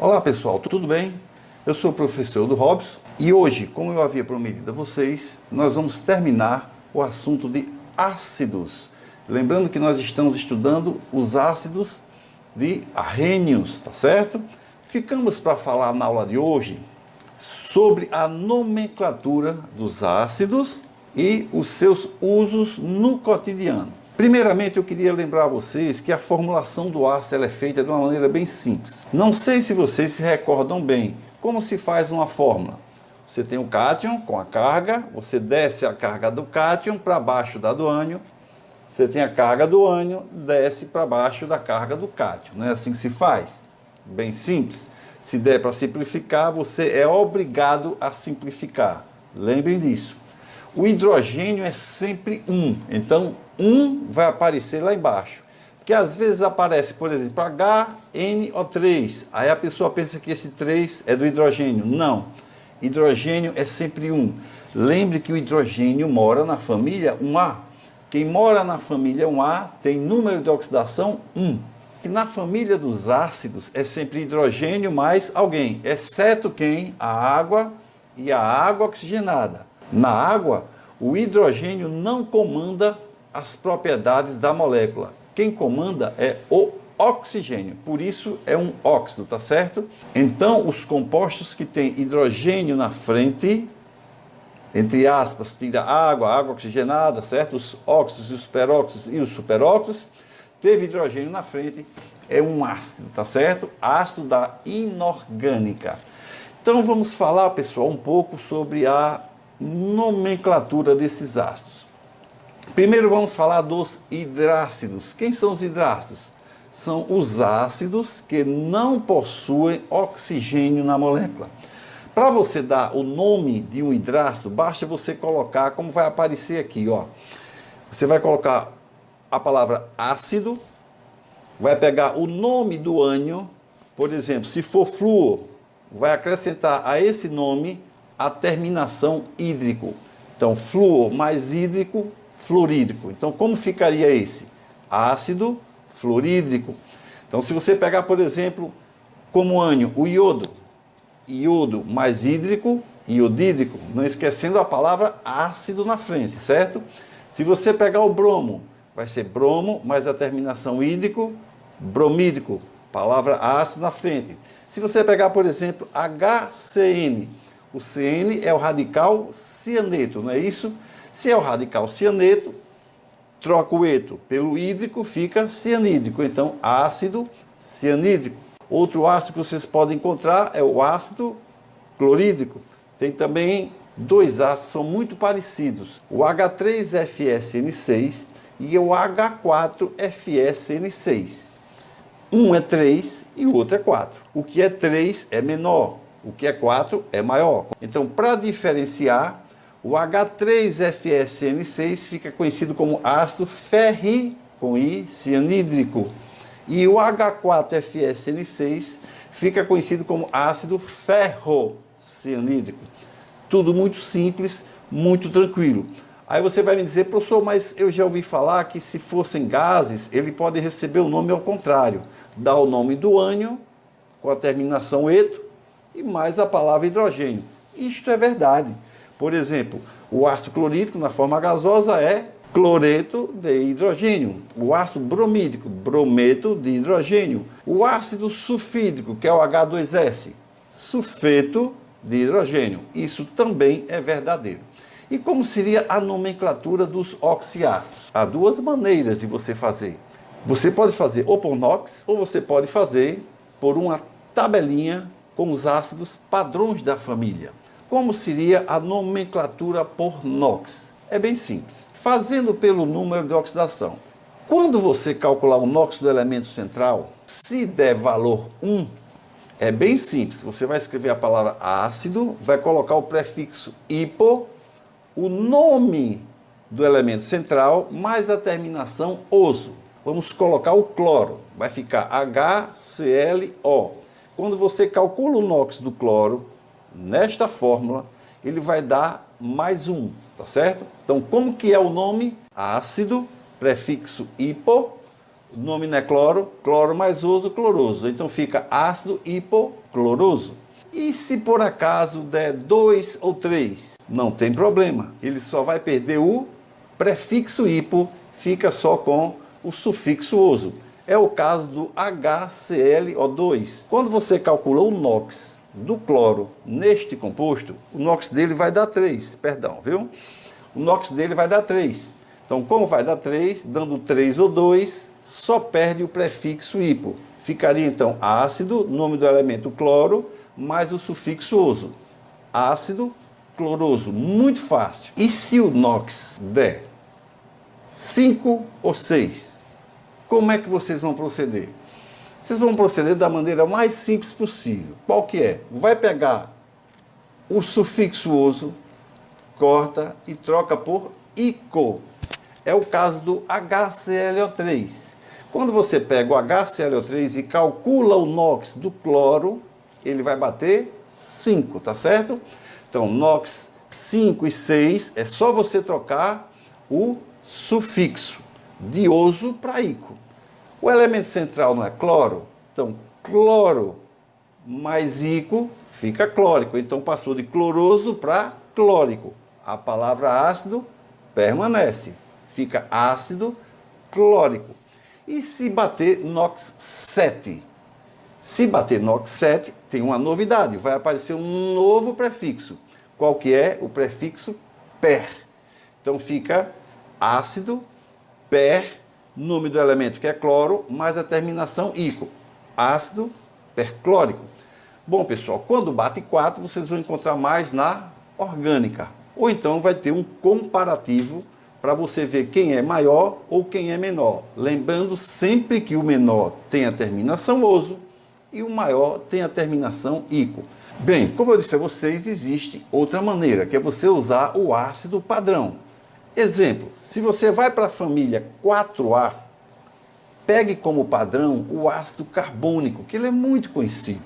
Olá pessoal, tudo bem? Eu sou o professor do Robson e hoje, como eu havia prometido a vocês, nós vamos terminar o assunto de ácidos. Lembrando que nós estamos estudando os ácidos de Arrhenius, tá certo? Ficamos para falar na aula de hoje sobre a nomenclatura dos ácidos e os seus usos no cotidiano. Primeiramente, eu queria lembrar a vocês que a formulação do ácido é feita de uma maneira bem simples. Não sei se vocês se recordam bem como se faz uma fórmula. Você tem o cátion com a carga, você desce a carga do cátion para baixo da do ânion, você tem a carga do ânion, desce para baixo da carga do cátion. Não é assim que se faz? Bem simples. Se der para simplificar, você é obrigado a simplificar. Lembrem disso. O hidrogênio é sempre 1, então 1 vai aparecer lá embaixo. Porque às vezes aparece, por exemplo, HNO3, aí a pessoa pensa que esse 3 é do hidrogênio. Não, hidrogênio é sempre 1. Lembre que o hidrogênio mora na família 1A. Quem mora na família 1A tem número de oxidação 1. E na família dos ácidos é sempre hidrogênio mais alguém, exceto quem? A água e a água oxigenada. Na água, o hidrogênio não comanda as propriedades da molécula. Quem comanda é o oxigênio, por isso é um óxido, tá certo? Então, os compostos que têm hidrogênio na frente, entre aspas, tira água oxigenada, certo? Os óxidos, os peróxidos e os superóxidos, teve hidrogênio na frente, é um ácido, tá certo? Ácido da inorgânica. Então, vamos falar, pessoal, um pouco sobre a nomenclatura desses ácidos. Primeiro vamos falar dos hidrácidos. Quem são os hidrácidos? São os ácidos que não possuem oxigênio na molécula. Para você dar o nome de um hidrácido, basta você colocar, como vai aparecer aqui, ó. Você vai colocar a palavra ácido, vai pegar o nome do ânion, por exemplo, se for flúor, vai acrescentar a esse nome a terminação hídrico. Então, flúor mais hídrico, fluorídrico. Então, como ficaria esse? Ácido fluorídrico. Então, se você pegar, por exemplo, como ânion, o iodo. Iodo mais hídrico, iodídrico. Não esquecendo a palavra ácido na frente, certo? Se você pegar o bromo, vai ser bromo mais a terminação hídrico, bromídrico. Palavra ácido na frente. Se você pegar, por exemplo, HCN, o CN é o radical cianeto, não é isso? Se é o radical cianeto, troca o eto pelo hídrico, fica cianídrico. Então, ácido cianídrico. Outro ácido que vocês podem encontrar é o ácido clorídrico. Tem também dois ácidos que são muito parecidos. O H3FSN6 e o H4FSN6. Um é 3 e o outro é 4. O que é 3 é menor. O que é 4 é maior. Então, para diferenciar, o H3FSN6 fica conhecido como ácido cianídrico. E o H4FSN6 fica conhecido como ácido cianídrico. Tudo muito simples, muito tranquilo. Aí você vai me dizer, professor, mas eu já ouvi falar que se fossem gases, ele pode receber o nome ao contrário. Dá o nome do ânion, com a terminação eto, e mais a palavra hidrogênio. Isto é verdade. Por exemplo, o ácido clorídrico na forma gasosa é cloreto de hidrogênio. O ácido bromídrico, brometo de hidrogênio. O ácido sulfídrico, que é o H2S, sulfeto de hidrogênio. Isso também é verdadeiro. E como seria a nomenclatura dos oxiácidos? Há duas maneiras de você fazer. Você pode fazer ou por NOx, ou você pode fazer por uma tabelinha com os ácidos padrões da família. Como seria a nomenclatura por NOx? É bem simples. Fazendo pelo número de oxidação. Quando você calcular o NOx do elemento central, se der valor 1, é bem simples. Você vai escrever a palavra ácido, vai colocar o prefixo hipo, o nome do elemento central, mais a terminação oso. Vamos colocar o cloro. Vai ficar HClO. Quando você calcula o NOx do cloro, nesta fórmula, ele vai dar mais 1, tá certo? Então, como que é o nome? Ácido, prefixo hipo, O nome não é cloro, cloro mais oso, cloroso. Então fica ácido hipocloroso. E se por acaso der 2 ou 3, não tem problema. Ele só vai perder o prefixo hipo, fica só com o sufixo oso. É o caso do HClO2. Quando você calcula o NOx do cloro neste composto, o NOx dele vai dar 3, perdão, viu? O NOx dele vai dar 3. Então, como vai dar 3, dando 3 ou 2, só perde o prefixo hipo. Ficaria então ácido, nome do elemento cloro, mais o sufixo oso. Ácido cloroso, muito fácil. E se o NOx der 5 ou 6, como é que vocês vão proceder? Vocês vão proceder da maneira mais simples possível. Qual que é? Vai pegar o sufixo oso, corta e troca por ico. É o caso do HClO3. Quando você pega o HClO3 e calcula o NOx do cloro, ele vai bater 5, tá certo? Então, NOx 5 e 6 é só você trocar o sufixo de oso para ico. O elemento central não é cloro? Então, cloro mais ico fica clórico. Então, passou de cloroso para clórico. A palavra ácido permanece. Fica ácido clórico. E se bater NOx 7? Se bater NOx 7, tem uma novidade. Vai aparecer um novo prefixo. Qual que é? O prefixo per. Então, fica ácido per, nome do elemento que é cloro, mais a terminação ico. Ácido perclórico. Bom, pessoal, quando bate 4, vocês vão encontrar mais na orgânica. Ou então vai ter um comparativo para você ver quem é maior ou quem é menor. Lembrando sempre que o menor tem a terminação oso e o maior tem a terminação ico. Bem, como eu disse a vocês, existe outra maneira, que é você usar o ácido padrão. Exemplo, se você vai para a família 4A, pegue como padrão o ácido carbônico, que ele é muito conhecido.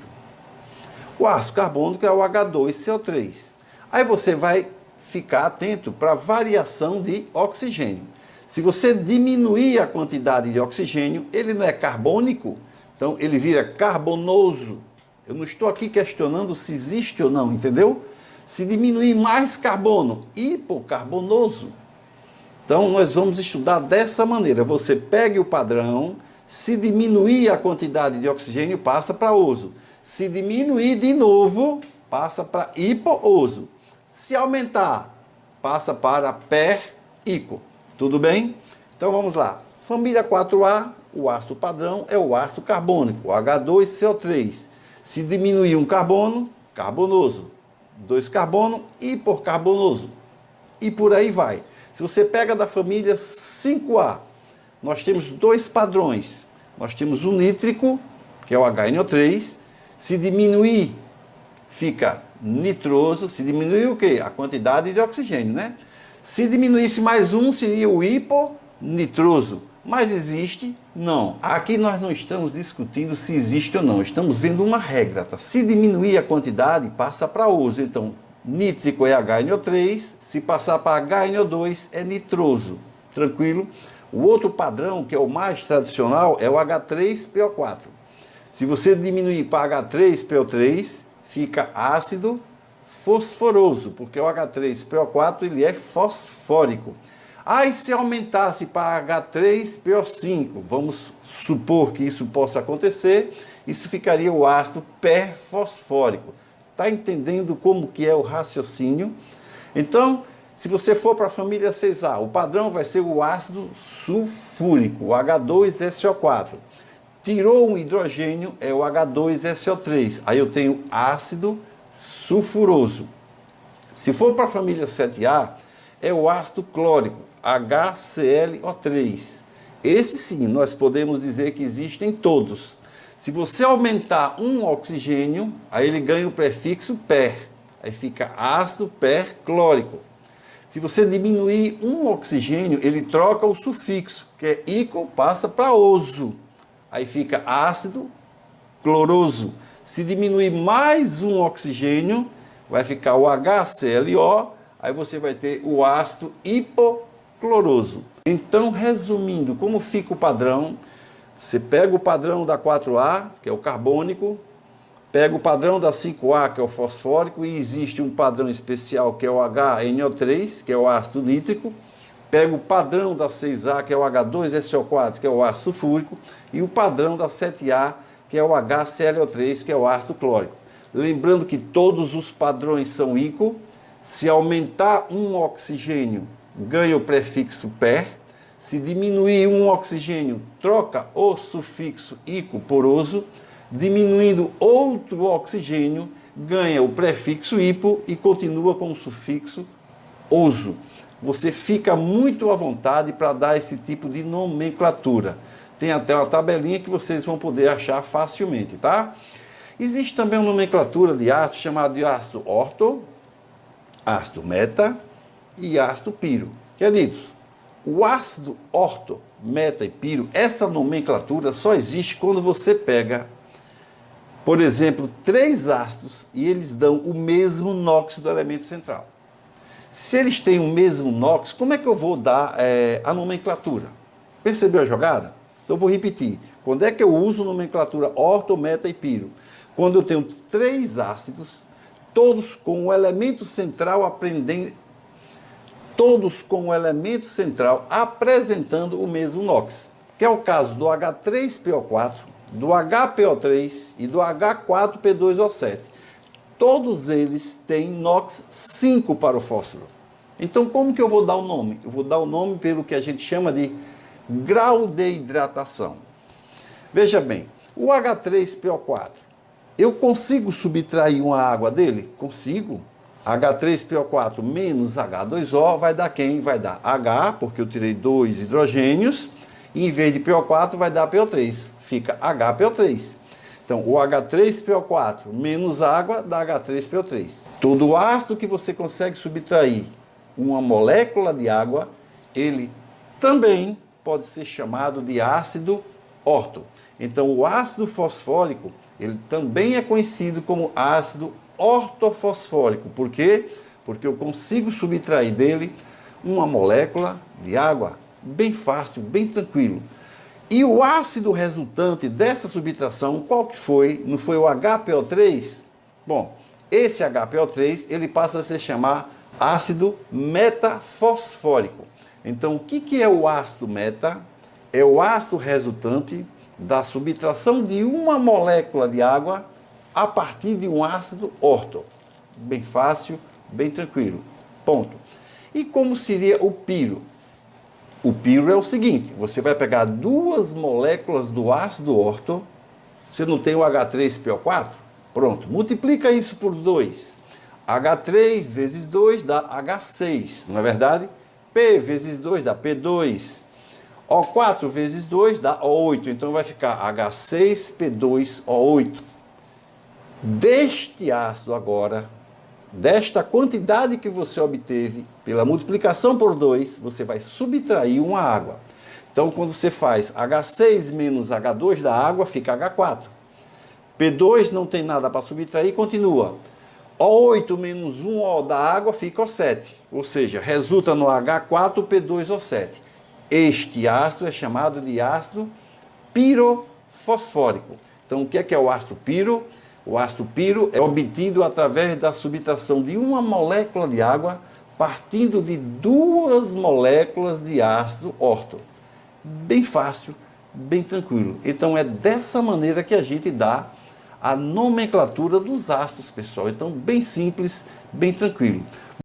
O ácido carbônico é o H2CO3. Aí você vai ficar atento para a variação de oxigênio. Se você diminuir a quantidade de oxigênio, ele não é carbônico, então ele vira carbonoso. Eu não estou aqui questionando se existe ou não, entendeu? Se diminuir mais carbono, hipocarbonoso. Então, nós vamos estudar dessa maneira. Você pega o padrão, se diminuir a quantidade de oxigênio, passa para oso. Se diminuir de novo, passa para hipooso. Se aumentar, passa para per-ico. Tudo bem? Então, vamos lá. Família 4A, o ácido padrão é o ácido carbônico, o H2CO3. Se diminuir um carbono, carbonoso. 2 carbono, hipocarbonoso. E por aí vai. Se você pega da família 5A, nós temos 2 padrões. Nós temos o nítrico, que é o HNO3. Se diminuir, fica nitroso. Se diminuir o quê? A quantidade de oxigênio, né? Se diminuísse mais um, seria o hiponitroso. Mas existe? Não. Aqui nós não estamos discutindo se existe ou não. Estamos vendo uma regra, tá? Se diminuir a quantidade, passa para oso. Então, nítrico é HNO3, se passar para HNO2 é nitroso. Tranquilo? O outro padrão, que é o mais tradicional, é o H3PO4. Se você diminuir para H3PO3, fica ácido fosforoso, porque o H3PO4 ele é fosfórico. Aí se aumentasse para H3PO5, vamos supor que isso possa acontecer, isso ficaria o ácido perfosfórico. Está entendendo como que é o raciocínio? Então, se você for para a família 6A, o padrão vai ser o ácido sulfúrico, o H2SO4. Tirou um hidrogênio, é o H2SO3. Aí eu tenho ácido sulfuroso. Se for para a família 7A, é o ácido clórico, HClO3. Esse sim, nós podemos dizer que existem todos. Se você aumentar um oxigênio, aí ele ganha o prefixo per. Aí fica ácido perclórico. Se você diminuir um oxigênio, ele troca o sufixo, que é ico, passa para oso. Aí fica ácido cloroso. Se diminuir mais um oxigênio, vai ficar o HClO, aí você vai ter o ácido hipocloroso. Então, resumindo, como fica o padrão? Você pega o padrão da 4A, que é o carbônico, pega o padrão da 5A, que é o fosfórico, e existe um padrão especial, que é o HNO3, que é o ácido nítrico. Pega o padrão da 6A, que é o H2SO4, que é o ácido sulfúrico, e o padrão da 7A, que é o HClO3, que é o ácido clórico. Lembrando que todos os padrões são ICO. Se aumentar um oxigênio, ganha o prefixo per. Se diminuir um oxigênio, troca o sufixo ico por oso. Diminuindo outro oxigênio, ganha o prefixo hipo e continua com o sufixo oso. Você fica muito à vontade para dar esse tipo de nomenclatura. Tem até uma tabelinha que vocês vão poder achar facilmente, tá? Existe também uma nomenclatura de ácido chamada de ácido orto, ácido meta e ácido piro. Queridos, o ácido orto, meta e piro, essa nomenclatura só existe quando você pega, por exemplo, 3 ácidos e eles dão o mesmo NOx do elemento central. Se eles têm o mesmo NOx, como é que eu vou dar a nomenclatura? Percebeu a jogada? Então eu vou repetir. Quando é que eu uso nomenclatura orto, meta e piro? Quando eu tenho 3 ácidos, todos com o elemento central apresentando o mesmo NOx, que é o caso do H3PO4, do HPO3 e do H4P2O7. Todos eles têm NOx 5 para o fósforo. Então, como que eu vou dar o nome? Eu vou dar o nome pelo que a gente chama de grau de hidratação. Veja bem, o H3PO4, eu consigo subtrair uma água dele? Consigo. H3PO4 menos H2O vai dar quem? Vai dar H, porque eu tirei 2 hidrogênios, e em vez de PO4 vai dar PO3. Fica HPO3. Então, o H3PO4 menos água dá H3PO3. Todo ácido que você consegue subtrair uma molécula de água, ele também pode ser chamado de ácido orto. Então, o ácido fosfórico, ele também é conhecido como ácido ortofosfórico. Por quê? Porque eu consigo subtrair dele uma molécula de água bem fácil, bem tranquilo. E o ácido resultante dessa subtração, qual que foi? Não foi o HPO3? Bom, esse HPO3, ele passa a se chamar ácido metafosfórico. Então, o que é o ácido meta? É o ácido resultante da subtração de uma molécula de água a partir de um ácido orto. Bem fácil, bem tranquilo. Ponto. E como seria o piro? O piro é o seguinte, você vai pegar 2 moléculas do ácido orto, você não tem o H3PO4? Pronto, multiplica isso por 2. H3 vezes 2 dá H6, não é verdade? P vezes 2 dá P2. O4 vezes 2 dá O8, então vai ficar H6P2O8. Deste ácido agora, desta quantidade que você obteve, pela multiplicação por 2, você vai subtrair uma água. Então, quando você faz H6 menos H2 da água, fica H4. P2 não tem nada para subtrair, continua. O8 menos 1O da água fica O7. Ou seja, resulta no H4P2O7. Este ácido é chamado de ácido pirofosfórico. Então, o que é o ácido piro? O ácido piro é obtido através da subtração de uma molécula de água partindo de 2 moléculas de ácido orto. Bem fácil, bem tranquilo. Então é dessa maneira que a gente dá a nomenclatura dos ácidos, pessoal. Então bem simples, bem tranquilo.